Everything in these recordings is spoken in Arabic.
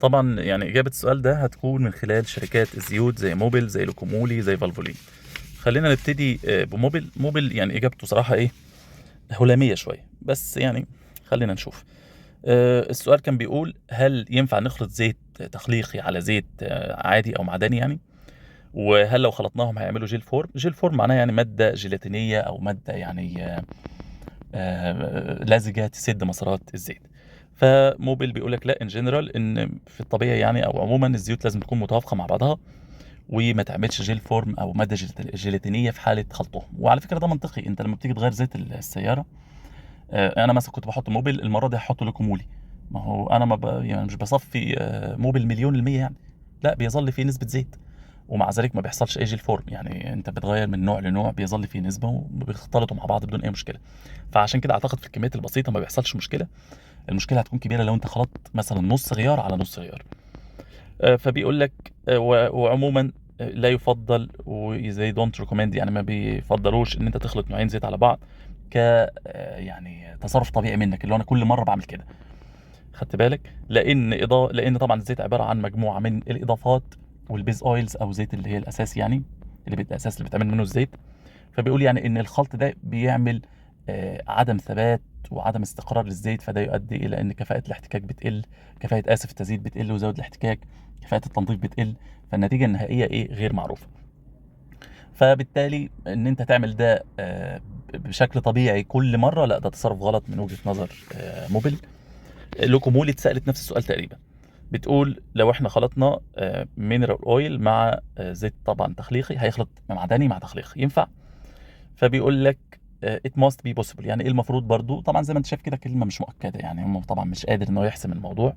طبعًا يعني إجابة السؤال ده هتكون من خلال شركات الزيوت زي موبيل، زي لوكومولي، زي فالفولين. خلّينا نبتدي بموبيل. موبيل يعني إجابته صراحة إيه، هلامية شوية، بس يعني خلّينا نشوف. السؤال كان بيقول هل ينفع نخلط زيت تخليقي على زيت عادي أو معدني يعني؟ وهل لو خلطناهم هيعملوا جيل فورم؟ جيل فورم معناها يعني مادة جيلاتينية أو مادة يعني لزجة تسد مسارات الزيت. فموبيل بيقول لك لأ in general إن في الطبيعي يعني أو عمومًا الزيوت لازم تكون متوافقة مع بعضها، وما تعملش جيل فورم أو مادة جيلاتينية في حالة خلطهم. وعلى فكرة ده منطقي، أنت لمّا بتيجي تغيّر زيت السيارة أنا مثلًا كنت باحط موبيل، المرّة دي هاحط لوكومولي. ما هو أنا ما يعني مش باصفّي موبيل مليون المِيّة يعني، لأ بيظل فيه نسبة زيت، ومع ذلك ما بيحصلش أي جيل فورم. يعني أنت بتغيّر من نوع لنوع بيظل فيه نسبة وبيختلطوا مع بعض بدون أي مشكلة. فعشان كده أعتقد في الكميات البسيطة ما بيحصلش مشكلة، المشكلة هتكون كبيرة لو أنت خلطت مثلًا نُص غيار على نُص غيار. فبيقول لك وعمومًا لا يُفضّل they don't recommend يعني ما بيفضّلوش إن أنت تخلط نوعين زيت على بعض يعني تصرُّف طبيعي منّك، اللي هو أنا كل مرّة باعمل كده. خدت بالك؟ لإن طبعًا الزيت عبارة عن مجموعة من الإضافات والbase oils أو زيت اللي هي الأساس يعني، الأساس اللي بيتعمل منّه الزيت. فبيقول يعني إن الخلط ده بيعمل عدم ثبات وعدم استقرار للزيت، فده يؤدي إلى إن كفاءة الاحتكاك بتقل، كفاءة التزييت بتقل ويزوّد الاحتكاك، كفاءة التنضيف بتقل، فالنتيجة النهائية إيه، غير معروفة. فبالتالي إن أنت تعمل ده بشكل طبيعي كل مرّة، لأ ده تصرُّف غلط من وجهة نظر موبيل. لوكومولي اتسألت نفس السؤال تقريبًا، بتقول لو إحنا خلطنا mineral oil مع زيت طبعًا تخليقي، هيخلط معدني مع تخليقي، ينفع؟ فبيقول لك it must be possible يعني إيه المفروض برضه، طبعًا زي ما أنت شايف كده كلمة مش مؤكدة، يعني هم طبعًا مش قادر إن هو يحسم الموضوع.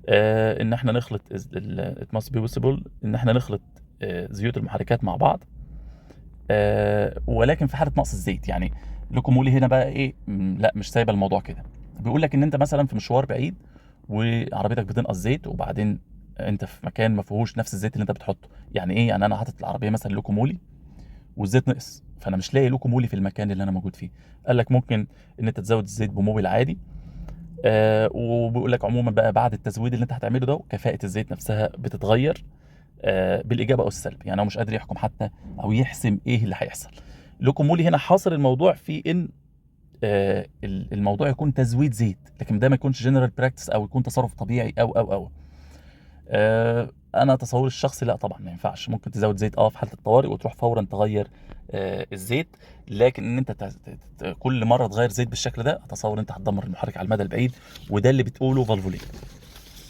إن إحنا نخلط it must be possible إن إحنا نخلط زيوت المحركات مع بعض، ولكن في حالة نقص الزيت. يعني لوكومولي هنا بقى إيه، لأ مش سايبة الموضوع كده. بيقول لك إن أنت مثلًا في مشوار بعيد وعربيتك بتنقص زيت، وبعدين أنت في مكان ما فيهوش نفس الزيت اللي أنت بتحطه. يعني إيه، يعني أنا حاطط العربية مثلًا لوكومولي والزيت نقص، فأنا مش لاقي لوكومولي في المكان اللي أنا موجود فيه. قال لك ممكن إن أنت تزوّد الزيت بموبيل عادي. وبيقول لك عمومًا بقى بعد التزويد اللي أنت هتعمله ده، كفاءة الزيت نفسها بتتغيّر بالإيجاب أو السلب. يعني هو مش قادر يحكم حتى أو يحسم إيه اللي هيحصل. لوكومولي هنا حاصر الموضوع في إن الموضوع يكون تزويد زيت، لكن ده ما يكونش general practice أو يكون تصرُّف طبيعي أو. أنا تصوُّري الشخصي لأ طبعًا ما ينفعش، ممكن تزوّد زيت في حالة الطوارئ وتروح فورًا تغيّر الزيت، لكن إن أنت ت ت ت كل مرّة تغيّر زيت بالشكل ده، أتصوّر إن أنت هتدمّر المحرك على المدى البعيد، وده اللي بتقوله فالفولين.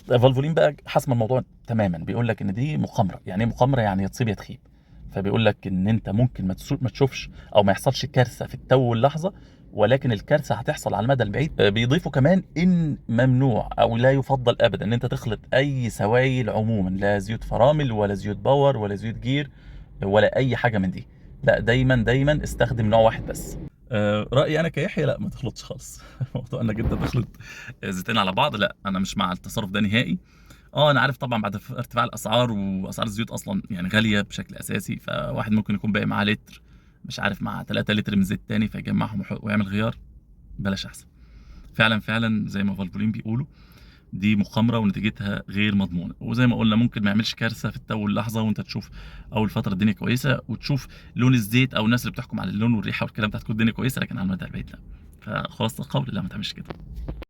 فالفولين بقى حاسمة الموضوع تمامًا، بيقول لك إن دي مخامرة. يعني إيه مخامرة؟ يعني يا تصيب يا تخيب. فبيقول لك إن أنت ممكن ما تشوفش أو ما يحصلش كارثة في التو واللحظة، ولكن الكارثة هتحصل على المدى البعيد. بيضيفوا كمان إن ممنوع أو لا يُفضّل أبدًا إن أنت تخلط أي سوايل عمومًا، لا زيوت فرامل ولا زيوت باور ولا زيوت جير ولا أي حاجة من دي. لأ دايمًا استخدم نوع واحد بس. رأيي أنا كيحيى لأ ما تخلطش خالص. موضوع إنك أنت تخلط زيتين على بعض لأ، أنا مش مع التصرُّف ده نهائي. أنا عارف طبعًا بعد ارتفاع الأسعار وأسعار الزيوت أصلًا يعني غالية بشكل أساسي، فواحد ممكن يكون باقي معاه لتر، مش عارف مع 3 لتر من زيت تاني، فيجمّعهم ويعمل غيار. بلاش أحسن. فعلًا زي ما فالفولين بيقولوا، دي مخامرة ونتيجتها غير مضمونة. وزي ما قُلنا ممكن ما يعملش كارثة في التو واللحظة، وأنت تشوف أول فترة الدنيا كويسة، وتشوف لون الزيت أو الناس اللي بتحكم على اللون والريحة والكلام ده هتكون الدنيا كويسة، لكن على المدى البعيد لأ. فخلاصة القول لأ ما تعملش كده.